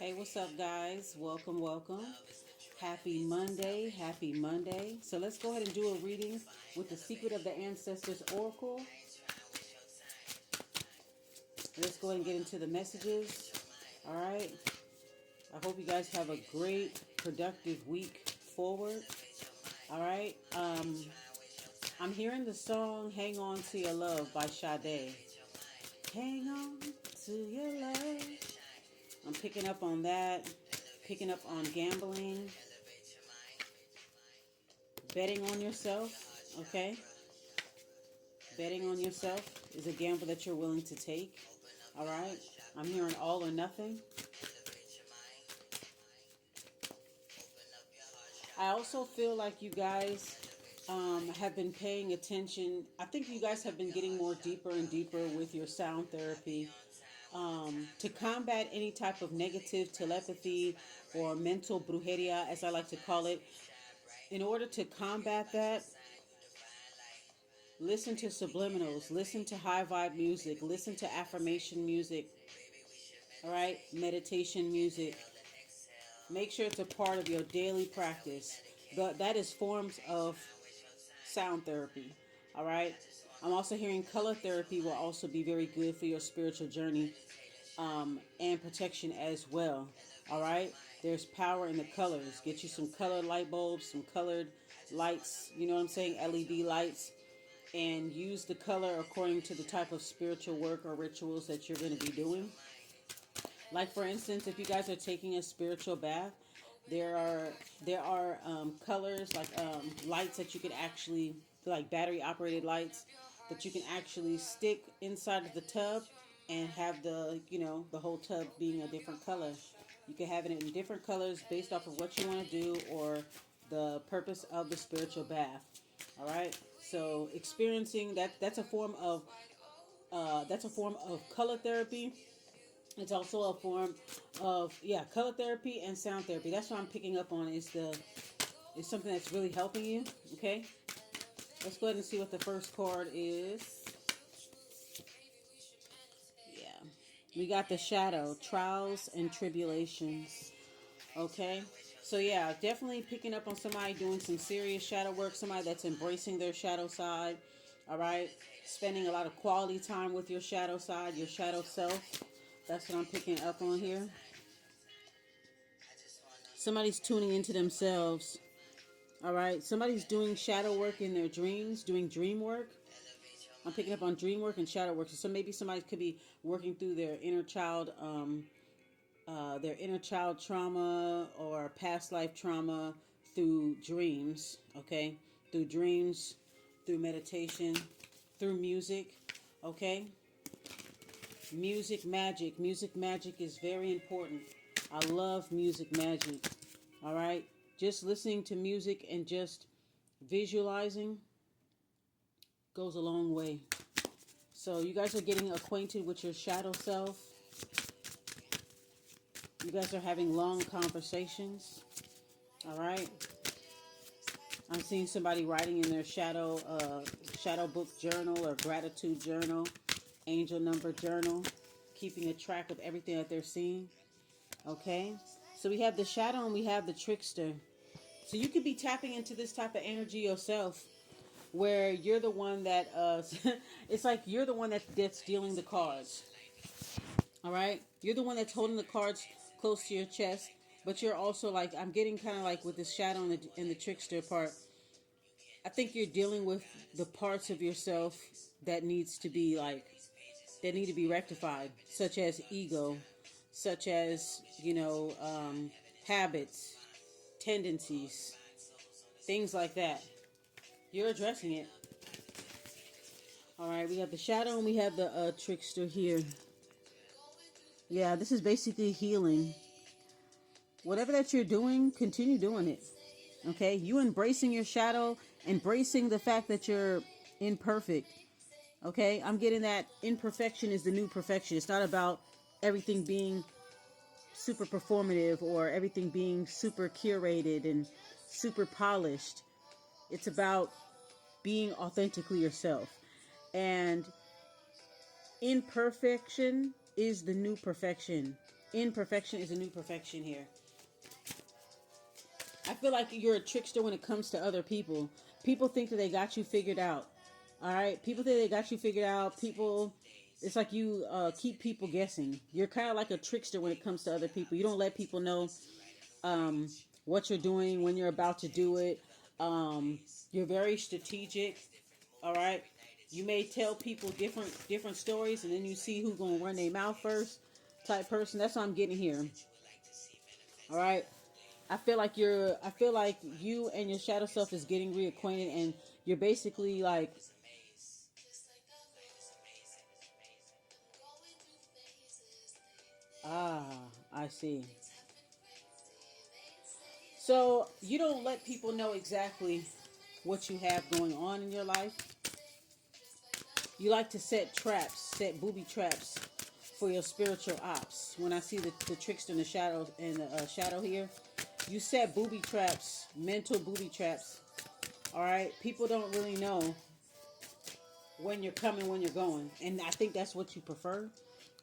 Hey, what's up, guys? Welcome, welcome. Happy Monday, happy Monday. So let's go ahead and do a reading with the Secret of the Ancestors Oracle. Let's go ahead and get into the messages. All right. I hope you guys have a great, productive week forward. All right. I'm hearing the song "Hang On to Your Love" by Sade. Hang on to your love. I'm picking up on that. Picking up on gambling. Betting on yourself, okay? Betting on yourself is a gamble that you're willing to take, all right? I'm hearing all or nothing. I also feel like you guys have been paying attention. I think you guys have been getting more deeper and deeper with your sound therapy to combat any type of negative telepathy or mental brujeria, as I like to call it. In order to combat that, listen to subliminals, listen to high vibe music, listen to affirmation music, all right, meditation music. Make sure it's a part of your daily practice. That is forms of sound therapy, all right. I'm also hearing color therapy will also be very good for your spiritual journey and protection as well, all right. There's power in the colors. Get you some colored light bulbs, some colored lights, you know what I'm saying, LED lights, and use the color according to the type of spiritual work or rituals that you're going to be doing. Like, for instance, if you guys are taking a spiritual bath, there are colors like lights that you could actually, like battery operated lights that you can actually stick inside of the tub and have the whole tub being a different color. You can have it in different colors based off of what you want to do or the purpose of the spiritual bath. All right. So experiencing that's a form of color therapy. It's also a form of color therapy and sound therapy. That's what I'm picking up on is something that's really helping you. Okay. Let's go ahead and see what the first card is. Yeah. We got the shadow, trials and tribulations. Okay. So yeah, definitely picking up on somebody doing some serious shadow work, somebody that's embracing their shadow side. All right. Spending a lot of quality time with your shadow side, your shadow self. That's what I'm picking up on here. Somebody's tuning into themselves. All right. Somebody's doing shadow work in their dreams, doing dream work. I'm picking up on dream work and shadow work. So maybe somebody could be working through their inner child trauma or past life trauma through dreams, okay? Through dreams, through meditation, through music, okay? Music magic. Music magic is very important. I love music magic, all right? Just listening to music and just visualizing goes a long way. So you guys are getting acquainted with your shadow self. You guys are having long conversations. All right. I'm seeing somebody writing in their shadow book journal or gratitude journal, angel number journal, keeping a track of everything that they're seeing. Okay. So we have the shadow and we have the trickster. So you could be tapping into this type of energy yourself, where you're the one that it's like you're the one that's dealing the cards. All right. You're the one that's holding the cards close to your chest, but you're also like, I'm getting kind of like with the shadow and the trickster part. I think you're dealing with the parts of yourself that need to be rectified, such as ego, such as habits, tendencies, things like that. You're addressing it. All right, we have the shadow and we have the trickster here. Yeah, this is basically healing. Whatever that you're doing, continue doing it. Okay? You embracing your shadow, embracing the fact that you're imperfect. Okay? I'm getting that imperfection is the new perfection. It's not about everything being super performative or everything being super curated and super polished. It's about being authentically yourself. And imperfection is the new perfection. Imperfection is a new perfection here. I feel like you're a trickster when it comes to other people. People think that they got you figured out. All right? People think they got you figured out. People, it's like you keep people guessing. You're kind of like a trickster when it comes to other people. You don't let people know what you're doing, when you're about to do it. You're very strategic. All right? You may tell people different stories, and then you see who's going to run their mouth first type person. That's what I'm getting here. All right? I feel like you and your shadow self is getting reacquainted, and you're basically like, ah, I see. So you don't let people know exactly what you have going on in your life. You like to set traps, set booby traps for your spiritual ops. When I see the trickster in the shadow shadow here, you set booby traps, mental booby traps. All right, people don't really know when you're coming, when you're going, and I think that's what you prefer.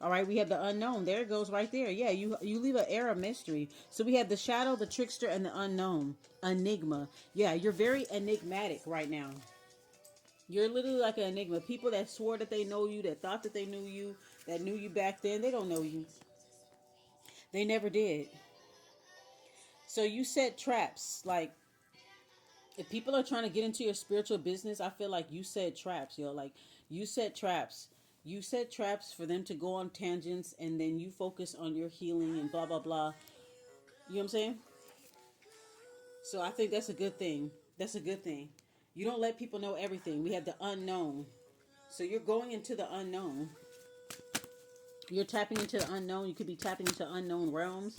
All right, we have the unknown. There it goes right there. Yeah, you leave an air of mystery. So we have the shadow, the trickster, and the unknown. Enigma. Yeah, you're very enigmatic right now. You're literally like an enigma. People that swore that they know you, that thought that they knew you, that knew you back then, they don't know you. They never did. So you set traps. Like, if people are trying to get into your spiritual business, I feel like you set traps, yo. Like, you set traps. You set traps for them to go on tangents, and then you focus on your healing and blah, blah, blah. You know what I'm saying? So I think that's a good thing. That's a good thing. You don't let people know everything. We have the unknown. So you're going into the unknown. You're tapping into the unknown. You could be tapping into unknown realms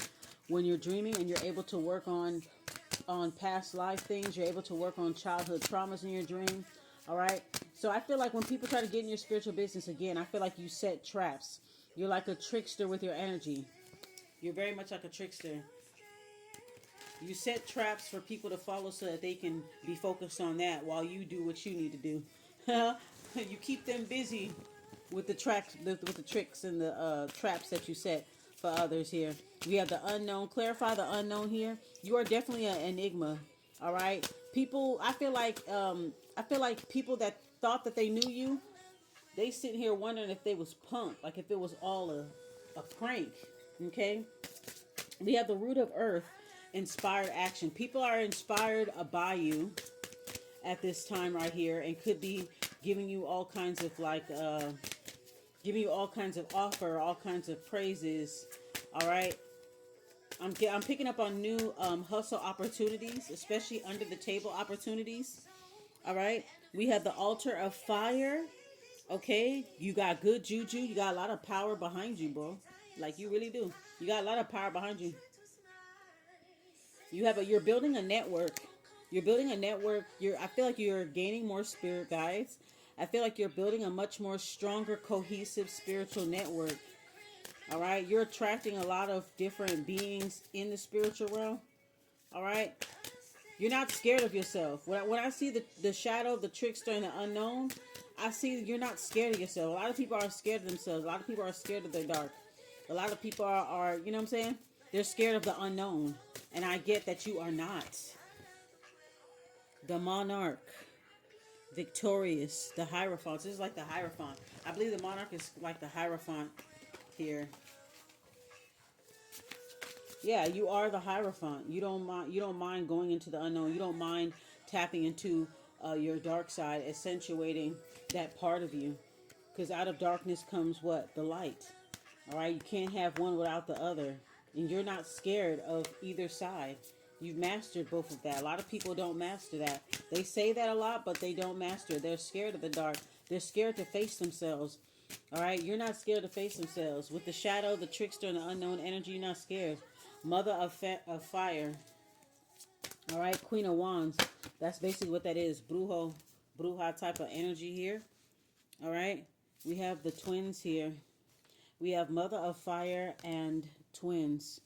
when you're dreaming, and you're able to work on past life things. You're able to work on childhood traumas in your dream. All right. So I feel like when people try to get in your spiritual business again, I feel like you set traps. You're like a trickster with your energy. You're very much like a trickster. You set traps for people to follow so that they can be focused on that while you do what you need to do. You keep them busy with the tracks, with the tricks and the traps that you set for others here. We have the unknown. Clarify the unknown here. You are definitely an enigma. All right, people. I feel like people that thought that they knew you, they sitting here wondering if they was punked, like if it was all a prank. Okay. We have the root of earth, inspired action. People are inspired by you at this time right here, and could be giving you all kinds of giving you all kinds of offer, all kinds of praises. All right. I'm picking up on new hustle opportunities, especially under the table opportunities. All right. We have the altar of fire. Okay. You got good juju. You got a lot of power behind you, bro. Like, you really do. You got a lot of power behind you. You're building a network. You're building a network. I feel like you're gaining more spirit guides. I feel like you're building a much more stronger, cohesive spiritual network. All right. You're attracting a lot of different beings in the spiritual realm. All right. You're not scared of yourself. When I see the shadow, the trickster, and the unknown, I see you're not scared of yourself. A lot of people are scared of themselves. A lot of people are scared of their dark. A lot of people are, you know what I'm saying? They're scared of the unknown. And I get that you are not. The monarch. Victorious. The Hierophant. This is like the Hierophant. I believe the monarch is like the Hierophant here. Yeah, you are the Hierophant. You don't mind. You don't mind going into the unknown. You don't mind tapping into your dark side, accentuating that part of you. Because out of darkness comes what? The light. All right, you can't have one without the other, and you're not scared of either side. You've mastered both of that. A lot of people don't master that. They say that a lot, but they don't master it. They're scared of the dark. They're scared to face themselves. All right, you're not scared to face themselves. With the shadow, the trickster, and the unknown energy, you're not scared. Mother of fire. All right, Queen of Wands. That's basically what that is. Bruja type of energy here. All right, we have the twins here. We have Mother of Fire and twins.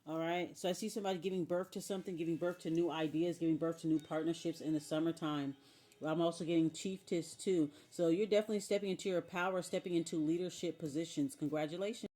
All right. So I see somebody giving birth to something, giving birth to new ideas, giving birth to new partnerships in the summertime. I'm also getting chiefess too. So you're definitely stepping into your power, stepping into leadership positions. Congratulations.